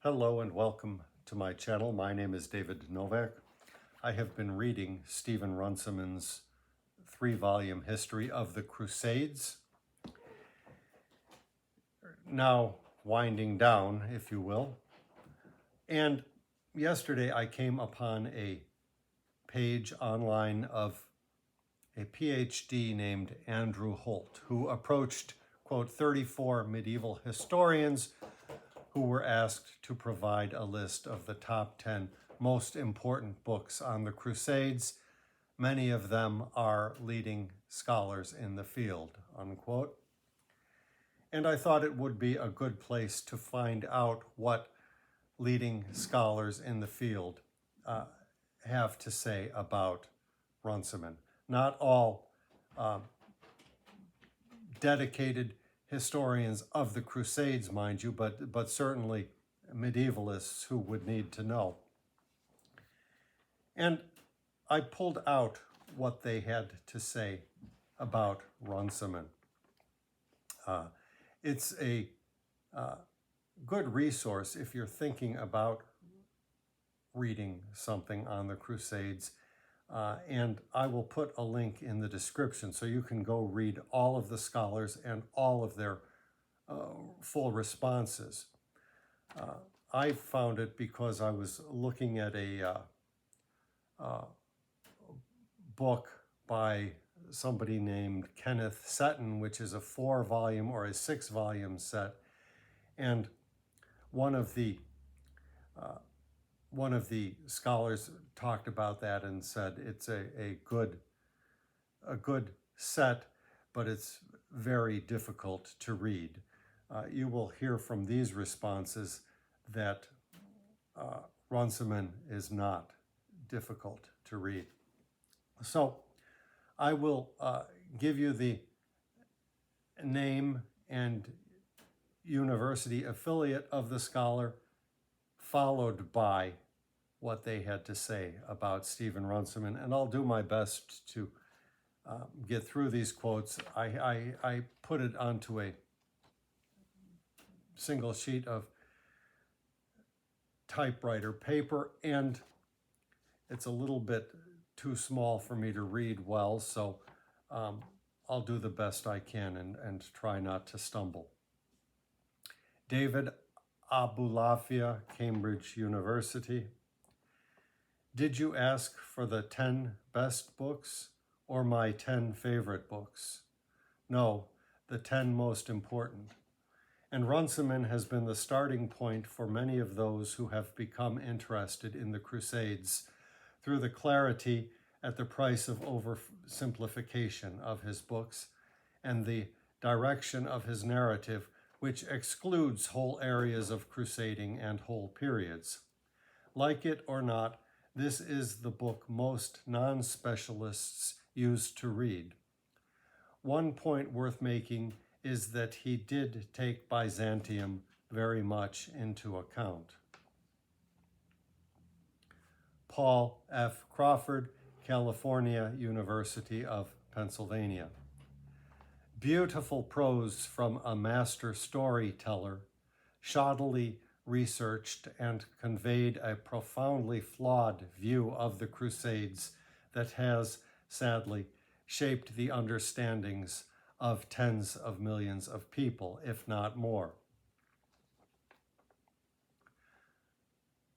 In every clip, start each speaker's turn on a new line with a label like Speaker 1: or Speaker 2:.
Speaker 1: Hello and welcome to my channel. My name is David Novak. I have been reading Stephen Runciman's 3-volume history of the Crusades. Now winding down, if you will. And yesterday I came upon a page online of a PhD named Andrew Holt, who approached, quote, 34 medieval historians who were asked to provide a list of the top 10 most important books on the Crusades. Many of them are leading scholars in the field, unquote. And I thought it would be a good place to find out what leading scholars in the field have to say about Runciman. Not all dedicated historians of the Crusades, mind you, but certainly medievalists who would need to know. And I pulled out what they had to say about Runciman. It's a good resource if you're thinking about reading something on the Crusades. And I will put a link in the description so you can go read all of the scholars and all of their full responses. I found it because I was looking at a book by somebody named Kenneth Seton, which is a 4-volume or a 6-volume set. And one of the scholars talked about that and said it's a good set, but it's very difficult to read. You will hear from these responses that Runciman is not difficult to read. So I will give you the name and university affiliate of the scholar, followed by what they had to say about Stephen Runciman. And I'll do my best to get through these quotes. I put it onto a single sheet of typewriter paper, and it's a little bit too small for me to read well, so I'll do the best I can and try not to stumble. David Abulafia, Cambridge University. Did you ask for the 10 best books or my 10 favorite books? No, the 10 most important. And Runciman has been the starting point for many of those who have become interested in the Crusades through the clarity at the price of oversimplification of his books and the direction of his narrative, which excludes whole areas of crusading and whole periods. Like it or not, this is the book most non-specialists used to read. One point worth making is that he did take Byzantium very much into account. Paul F. Crawford, California University of Pennsylvania. Beautiful prose from a master storyteller, shoddily researched and conveyed a profoundly flawed view of the Crusades that has, sadly, shaped the understandings of tens of millions of people, if not more.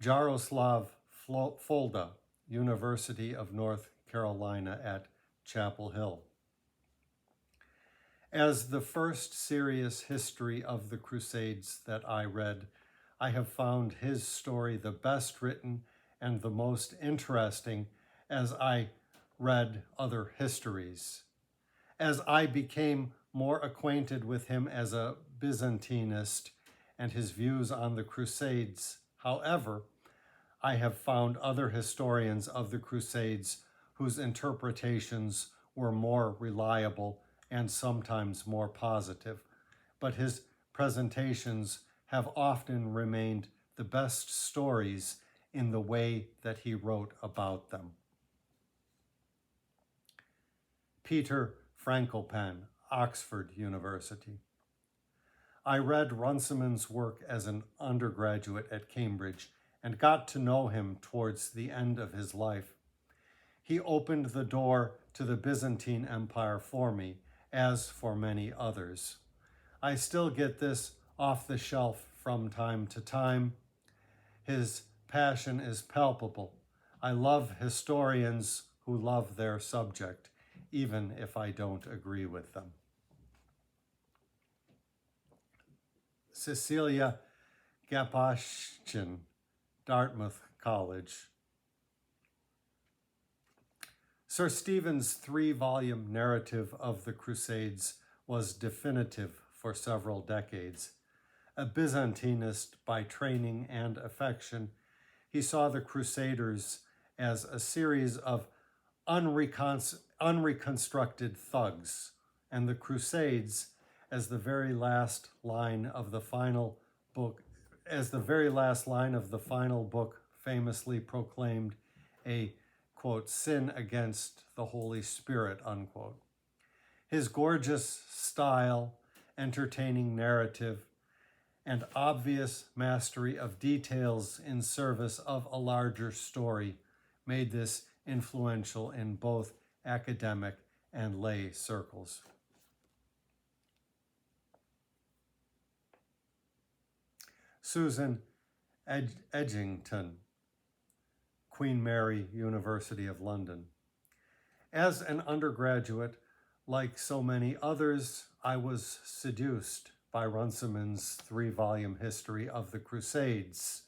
Speaker 1: Jaroslav Folda, University of North Carolina at Chapel Hill. As the first serious history of the Crusades that I read, I have found his story the best written and the most interesting as I read other histories. As I became more acquainted with him as a Byzantinist and his views on the Crusades, however, I have found other historians of the Crusades whose interpretations were more reliable and sometimes more positive, but his presentations have often remained the best stories in the way that he wrote about them. Peter Frankopan, Oxford University. I read Runciman's work as an undergraduate at Cambridge and got to know him towards the end of his life. He opened the door to the Byzantine Empire for me, as for many others. I still get this off the shelf from time to time. His passion is palpable. I love historians who love their subject, even if I don't agree with them. Cecilia Gapashchin, Dartmouth College. Sir Stephen's 3-volume narrative of the Crusades was definitive for several decades. A Byzantinist by training and affection, he saw the Crusaders as a series of unreconstructed thugs, and the Crusades as the very last line of the final book, famously proclaimed a, quote, sin against the Holy Spirit, unquote. His gorgeous style, entertaining narrative, and obvious mastery of details in service of a larger story made this influential in both academic and lay circles. Susan Edgington, Queen Mary, University of London. As an undergraduate, like so many others, I was seduced by Runciman's 3-volume history of the Crusades.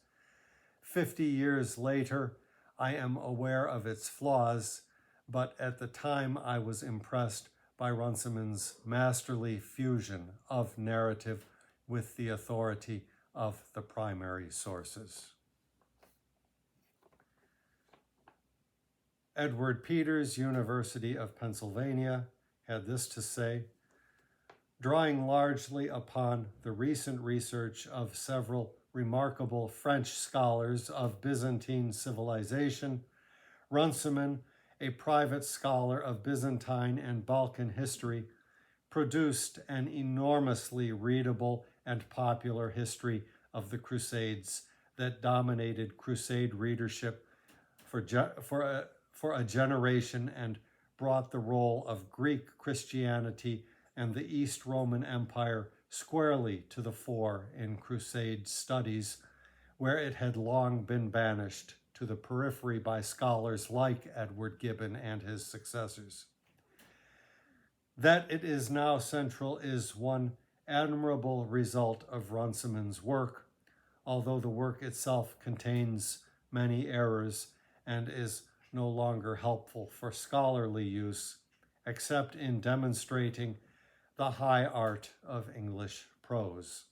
Speaker 1: 50 years later, I am aware of its flaws, but at the time I was impressed by Runciman's masterly fusion of narrative with the authority of the primary sources. Edward Peters, University of Pennsylvania, had this to say: drawing largely upon the recent research of several remarkable French scholars of Byzantine civilization, Runciman, a private scholar of Byzantine and Balkan history, produced an enormously readable and popular history of the Crusades that dominated Crusade readership for a generation and brought the role of Greek Christianity and the East Roman Empire squarely to the fore in Crusade studies, where it had long been banished to the periphery by scholars like Edward Gibbon and his successors. That it is now central is one admirable result of Runciman's work, although the work itself contains many errors and is no longer helpful for scholarly use, except in demonstrating the high art of English prose.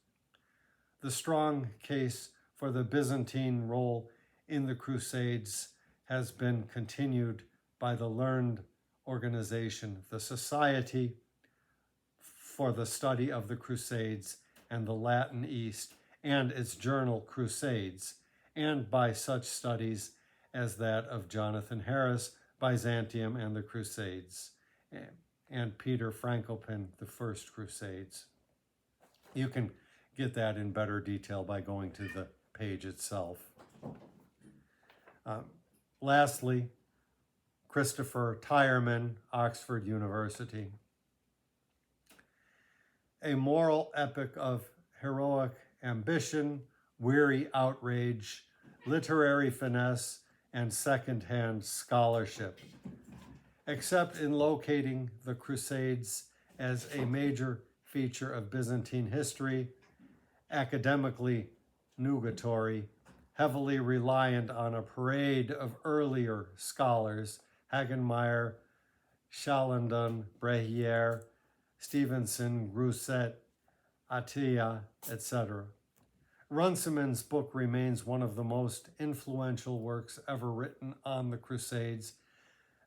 Speaker 1: The strong case for the Byzantine role in the Crusades has been continued by the learned organization, the Society for the Study of the Crusades and the Latin East, and its journal Crusades, and by such studies as that of Jonathan Harris, Byzantium and the Crusades, and Peter Frankopin, The First Crusades. You can get that in better detail by going to the page itself. Lastly, Christopher Tyerman, Oxford University. A moral epic of heroic ambition, weary outrage, literary finesse, and second-hand scholarship. Except in locating the Crusades as a major feature of Byzantine history, academically nugatory, heavily reliant on a parade of earlier scholars, Hagenmeyer, Chalandon, Brehier, Stevenson, Rousset, Attia, etc. Runciman's book remains one of the most influential works ever written on the Crusades,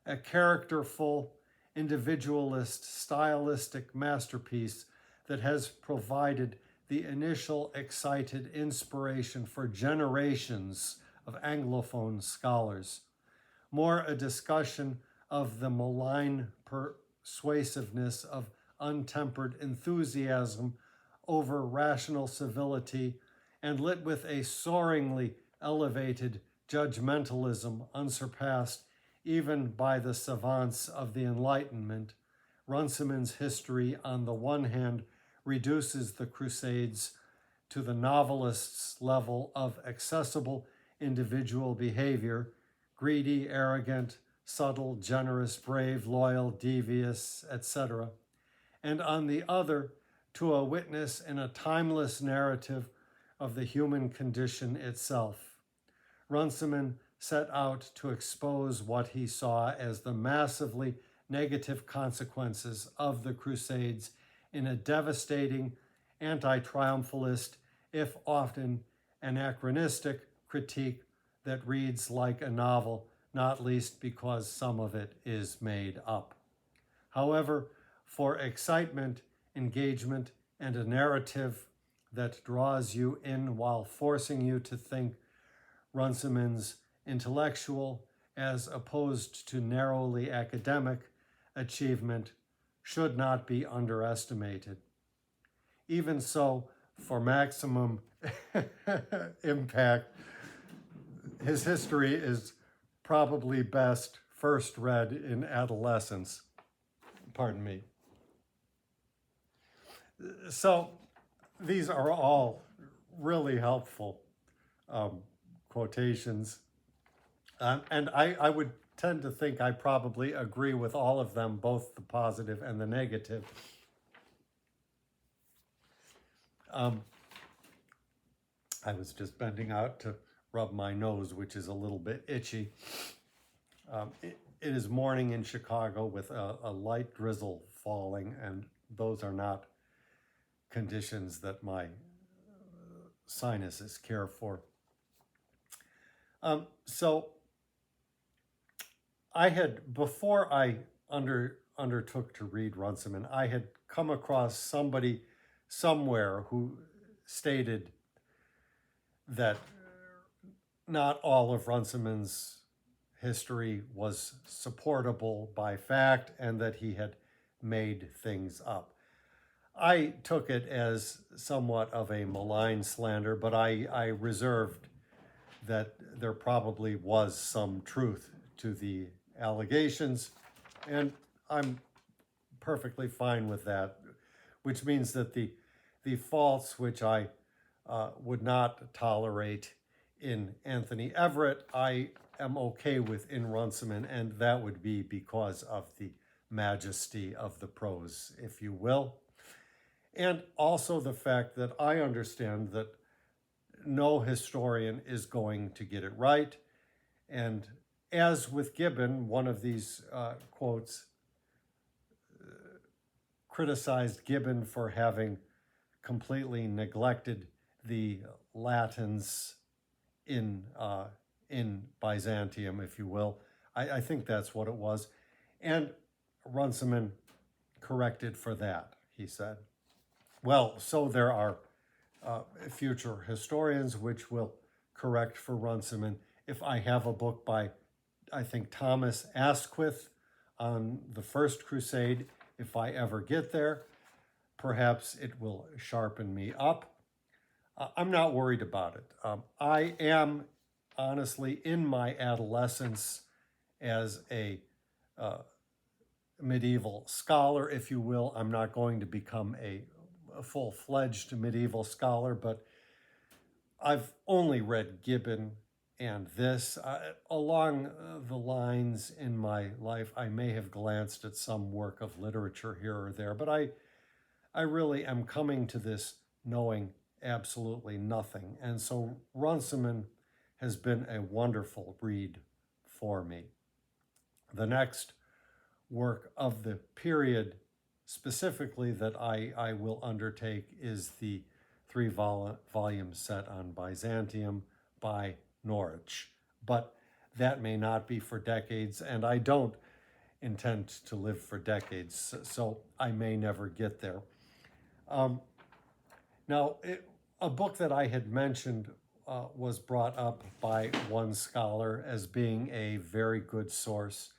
Speaker 1: a characterful, individualist, stylistic masterpiece that has provided the initial excited inspiration for generations of Anglophone scholars. More a discussion of the malign persuasiveness of untempered enthusiasm over rational civility and lit with a soaringly elevated judgmentalism unsurpassed even by the savants of the Enlightenment, Runciman's history, on the one hand, reduces the Crusades to the novelist's level of accessible individual behavior, greedy, arrogant, subtle, generous, brave, loyal, devious, etc., and on the other, to a witness in a timeless narrative of the human condition itself. Runciman set out to expose what he saw as the massively negative consequences of the Crusades in a devastating, anti-triumphalist, if often anachronistic, critique that reads like a novel, not least because some of it is made up. However, for excitement, engagement, and a narrative that draws you in while forcing you to think, Runciman's intellectual, as opposed to narrowly academic, achievement should not be underestimated. Even so, for maximum impact, his history is probably best first read in adolescence. Pardon me. So these are all really helpful quotations. And I would tend to think I probably agree with all of them, both the positive and the negative. I was just bending out to rub my nose, which is a little bit itchy. It is morning in Chicago with a light drizzle falling, and those are not conditions that my sinuses care for. So I had, before I undertook to read Runciman, I had come across somebody somewhere who stated that not all of Runciman's history was supportable by fact and that he had made things up. I took it as somewhat of a malign slander, but I reserved that there probably was some truth to the allegations, and I'm perfectly fine with that, which means that the faults which I would not tolerate in Anthony Everett, I am okay with in Runciman, and that would be because of the majesty of the prose, if you will. And also the fact that I understand that no historian is going to get it right. And as with Gibbon, one of these quotes criticized Gibbon for having completely neglected the Latins in Byzantium, if you will. I think that's what it was. And Runciman corrected for that, he said. Well, so there are future historians which will correct for Runciman. If I have a book by, I think, Thomas Asquith on the First Crusade, if I ever get there, perhaps it will sharpen me up. I'm not worried about it. I am, honestly, in my adolescence as a medieval scholar, if you will. I'm not going to become a full-fledged medieval scholar, but I've only read Gibbon and this. Along the lines in my life, I may have glanced at some work of literature here or there, but I really am coming to this knowing absolutely nothing. And so Runciman has been a wonderful read for me. The next work of the period specifically that I will undertake is the 3-volume set on Byzantium by Norwich. But that may not be for decades, and I don't intend to live for decades, so I may never get there. Now, a book that I had mentioned was brought up by one scholar as being a very good source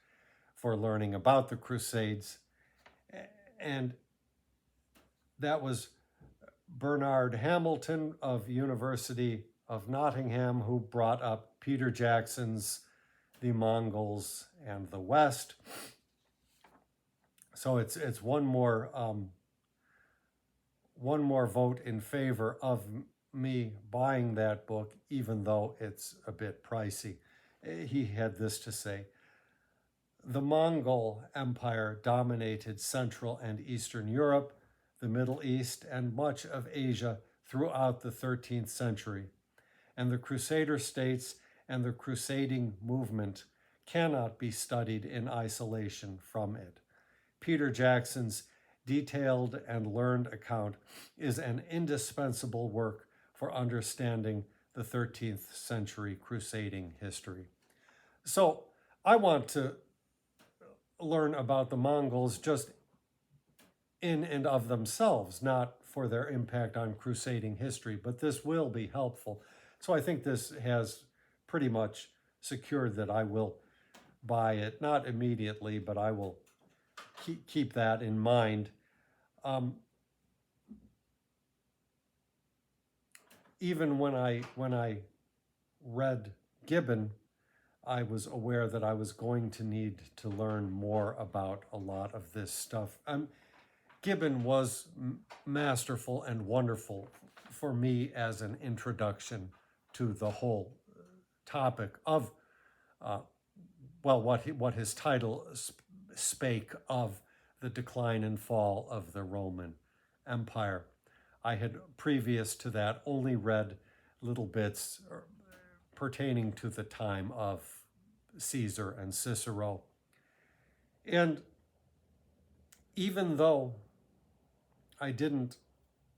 Speaker 1: for learning about the Crusades, and that was Bernard Hamilton of University of Nottingham, who brought up Peter Jackson's The Mongols and the West. So it's one more vote in favor of me buying that book, even though it's a bit pricey. He had this to say: the Mongol Empire dominated Central and Eastern Europe, the Middle East, and much of Asia throughout the 13th century, and the Crusader states and the crusading movement cannot be studied in isolation from it. Peter Jackson's detailed and learned account is an indispensable work for understanding the 13th century crusading history. So I want to learn about the Mongols just in and of themselves, not for their impact on crusading history, but this will be helpful. So I think this has pretty much secured that I will buy it, not immediately, but I will keep that in mind. Even when I read Gibbon, I was aware that I was going to need to learn more about a lot of this stuff. Gibbon was masterful and wonderful for me as an introduction to the whole topic of, what his title spake of, the decline and fall of the Roman Empire. I had, previous to that, only read little bits pertaining to the time of Caesar and Cicero. And even though I didn't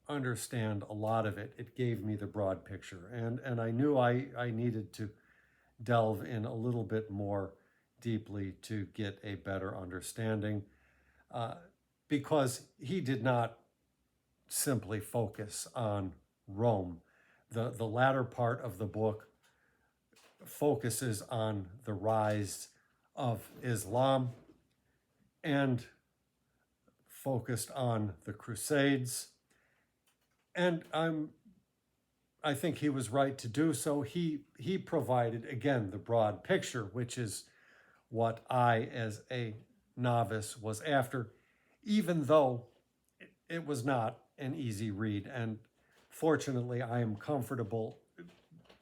Speaker 1: understand a lot of it, it gave me the broad picture. And I knew I needed to delve in a little bit more deeply to get a better understanding, because he did not simply focus on Rome. The latter part of the book focuses on the rise of Islam and focused on the Crusades. And I think he was right to do so. He provided, again, the broad picture, which is what I, as a novice, was after, even though it was not an easy read. And fortunately, I am comfortable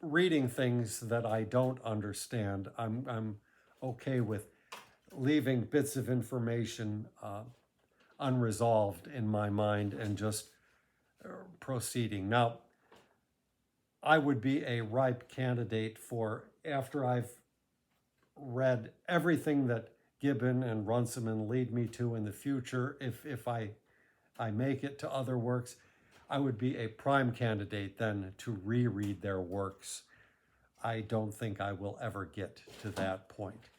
Speaker 1: reading things that I don't understand. I'm okay with leaving bits of information unresolved in my mind and just proceeding. Now, I would be a ripe candidate for, after I've read everything that Gibbon and Runciman lead me to in the future, if I make it to other works, I would be a prime candidate then to reread their works. I don't think I will ever get to that point.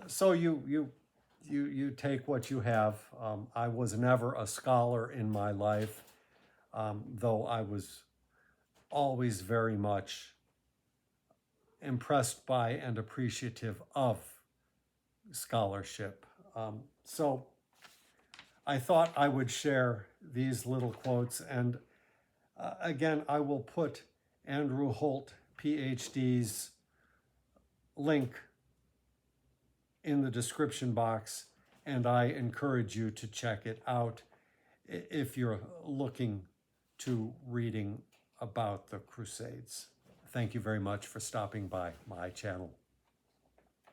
Speaker 1: So you take what you have. I was never a scholar in my life, though I was always very much impressed by and appreciative of scholarship. So I thought I would share these little quotes. And again, I will put Andrew Holt, PhD's link in the description box, and I encourage you to check it out if you're looking to reading about the Crusades. Thank you very much for stopping by my channel.